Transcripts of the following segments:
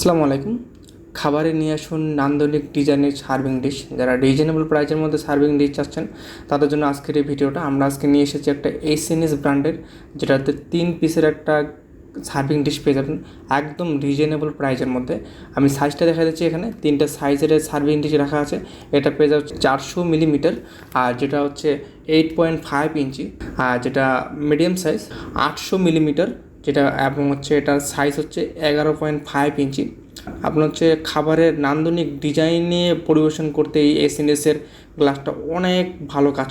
আসসালামু আলাইকুম। খাবারে নিয়ে আসুন নান্দনিক ডিজাইনের সার্ভিং ডিশ। যারা রিজনেবল প্রাইসের মধ্যে সার্ভিং ডিশ চাচ্ছেন তাদের জন্য আজকের এই ভিডিওটা। আমরা আজকে নিয়ে এসেছি একটা এসএনএস ব্র্যান্ডের, যেটাতে 3 পিসের একটা সার্ভিং ডিশ পেয়ে যাবেন একদম রিজনেবল প্রাইসের মধ্যে। আমি সাইজটা দেখা যাচ্ছি, এখানে 3টা সাইজের সার্ভিং ডিশ রাখা আছে। এটা পেয়ে যাচ্ছে 400 মিলিমিটার, আর যেটা হচ্ছে 8.5 ইঞ্চি, আর যেটা মিডিয়াম সাইজ 800 মিলিমিটার, যেটা এবং হচ্ছে এটার সাইজ হচ্ছে 11.5 ইঞ্চি। আপনার হচ্ছে খাবারের নান্দনিক ডিজাইনে পরিবেশন করতে এই এসএনএসের গ্লাসটা অনেক ভালো কাজ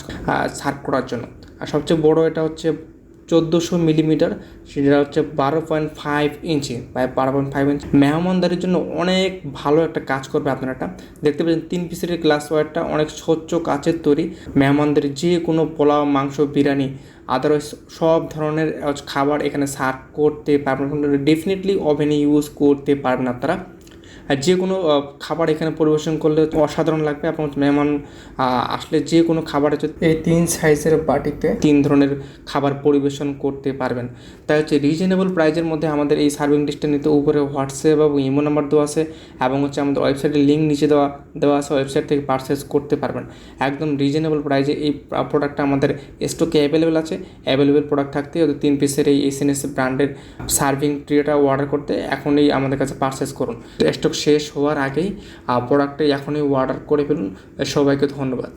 সার্ভ করার জন্য। আর সবচেয়ে বড় এটা হচ্ছে 1400 মিলিমিটার, সেটা হচ্ছে 12.5 ইঞ্চি, প্রায় 12.5 ইঞ্চি। মেহমানদারির জন্য অনেক ভালো একটা কাজ করবে। আপনারা এটা দেখতে পাচ্ছেন 3 পিসের গ্লাস ওয়ারটা অনেক স্বচ্ছ কাচের তৈরি। মেহমানদারি যে কোনো পোলাও, মাংস, বিরিয়ানি, আদারওয়াইজ সব ধরনের খাবার এখানে সার্ভ করতে পারবেন। ডেফিনেটলি ওভেনে ইউজ করতে পারবেন আপনারা। আর যে কোনো খাবার এখানে পরিবেশন করলে অসাধারণ লাগবে। আপনার মেহমান আসলে যে কোনো খাবার হচ্ছে এই 3 সাইজের বাটিতে 3 ধরনের খাবার পরিবেশন করতে পারবেন। তাই হচ্ছে রিজনেবল প্রাইজের মধ্যে আমাদের এই সার্ভিং ডিশটা নিতে উপরে হোয়াটসঅ্যাপ এবং ইমো নাম্বার দেওয়া আছে, এবং হচ্ছে আমাদের ওয়েবসাইটের লিঙ্ক নিচে দেওয়া আছে। ওয়েবসাইট থেকে পারচেস করতে পারবেন একদম রিজনেবল প্রাইজে। এই প্রোডাক্টটা আমাদের স্টকে অ্যাভেলেবেল আছে। অ্যাভেলেবেল প্রোডাক্ট থাকতে ওদের 3 পিসের এই এসএনএস ব্র্যান্ডের সার্ভিং ট্রেটা অর্ডার করতে এখনই আমাদের কাছে পারচেস করুন। স্টক শেষ হওয়ার আগেই প্রোডাক্টটা এখনই অর্ডার করে ফেলুন। সবাইকে ধন্যবাদ।